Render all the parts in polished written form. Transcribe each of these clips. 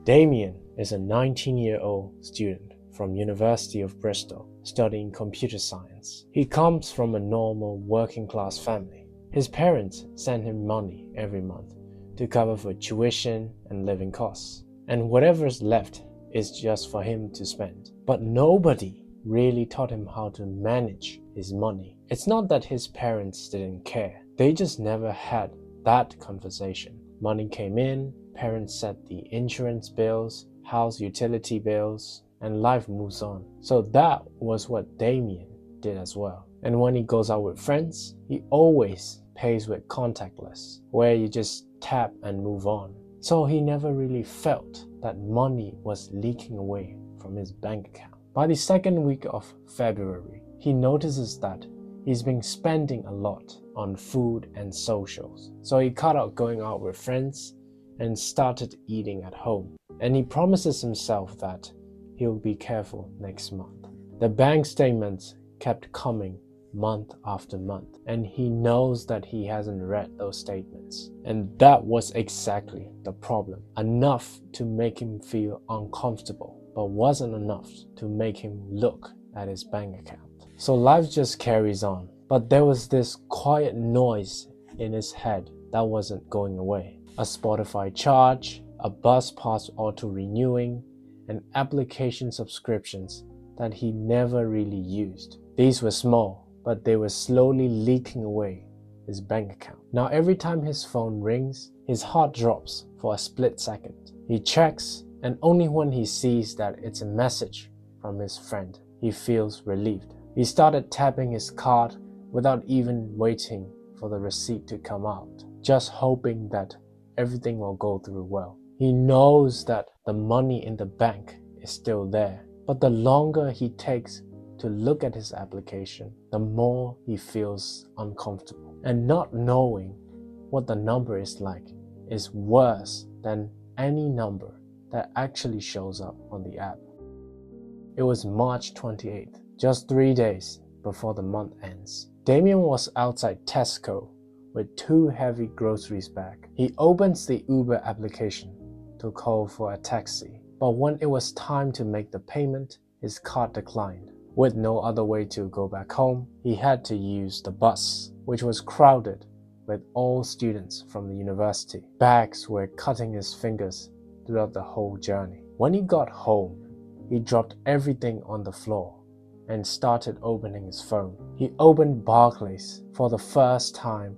Damien is a 19-year-old student from University of Bristol studying computer science. He comes from a normal working-class family. His parents send him money every month to cover for tuition and living costs, and whatever's left is just for him to spend. But nobody really taught him how to manage his money. It's not that his parents didn't care, they just never had that conversation. Money came in, parents set the insurance bills, house utility bills, and life moves on. So that was what Damien did as well. And when he goes out with friends, he always pays with contactless, where you just tap and move on. So he never really felt that money was leaking away from his bank account. By the second week of February, he notices that he's been spending a lot on food and socials. So he cut out going out with friends and started eating at home. And he promises himself that he'll be careful next month. The bank statements kept coming month after month, and he knows that he hasn't read those statements. And that was exactly the problem. Enough to make him feel uncomfortable, but wasn't enough to make him look at his bank account. So life just carries on. But there was this quiet noise in his head that wasn't going away. A Spotify charge, a bus pass auto-renewing, and application subscriptions that he never really used. These were small, but they were slowly leaking away his bank account. Now every time his phone rings, his heart drops for a split second. He checks, and only when he sees that it's a message from his friend, he feels relieved. He started tapping his card without even waiting for the receipt to come out, just hoping that everything will go through well. He knows that the money in the bank is still there, but the longer he takes to look at his application, the more he feels uncomfortable. And not knowing what the number is like is worse than any number that actually shows up on the app. It was March 28th, just 3 days before the month ends. Damien was outside Tesco with 2 heavy groceries bag. He opens the Uber application to call for a taxi, but when it was time to make the payment, his card declined. With no other way to go back home, he had to use the bus, which was crowded with all students from the university. Bags were cutting his fingers throughout the whole journey. When he got home, he dropped everything on the floor and started opening his phone. He opened Barclays for the first time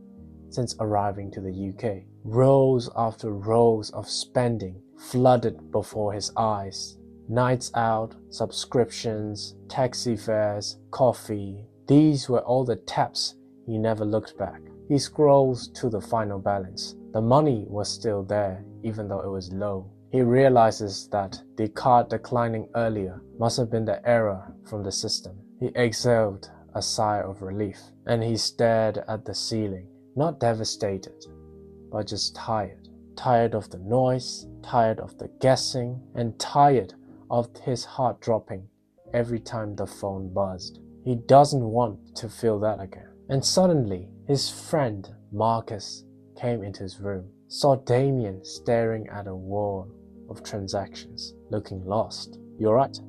since arriving to the UK. Rows after rows of spending flooded before his eyes. Nights out, subscriptions, taxi fares, coffee. These were all the taps. He never looked back. He scrolls to the final balance. The money was still there, even though it was low. He realizes that the card declining earlier must have been the error from the system. He exhaled a sigh of relief, and he stared at the ceiling, not devastated, but just tired. Tired of the noise, tired of the guessing, and tired of his heart dropping every time the phone buzzed. He doesn't want to feel that again. And suddenly, his friend Marcus came into his room, saw Damien staring at a wall of transactions, looking lost. "You alright?"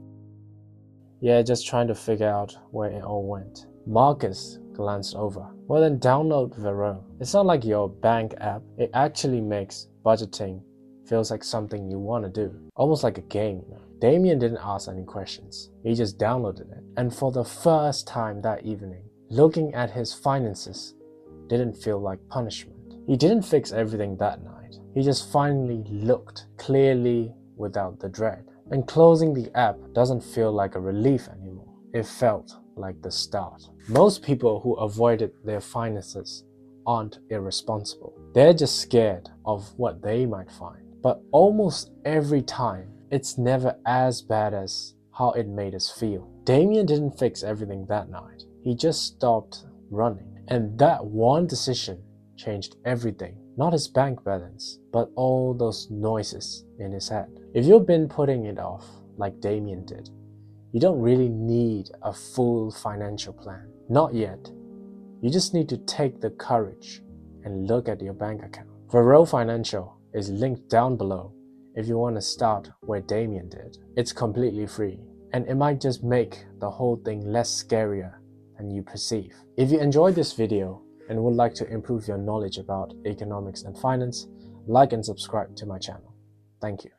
"Yeah, just trying to figure out where it all went." Marcus glanced over. "Well then download Vero. It's not like your bank app. It actually makes budgeting feels like something you want to do. Almost like a game, you know?" Damien didn't ask any questions. He just downloaded it. And for the first time that evening, looking at his finances didn't feel like punishment. He didn't fix everything that night. He just finally looked clearly without the dread. And closing the app doesn't feel like a relief anymore. It felt like the start. Most people who avoided their finances aren't irresponsible. They're just scared of what they might find. But almost every time, it's never as bad as how it made us feel. Damien didn't fix everything that night. He just stopped running. And that one decision changed everything. Not his bank balance, but all those noises in his head. If you've been putting it off like Damien did, you don't really need a full financial plan. Not yet. You just need to take the courage and look at your bank account. Vero Financial is linked down below if you want to start where Damien did. It's completely free, and it might just make the whole thing less scarier than you perceive. If you enjoyed this video and would like to improve your knowledge about economics and finance, like and subscribe to my channel. Thank you.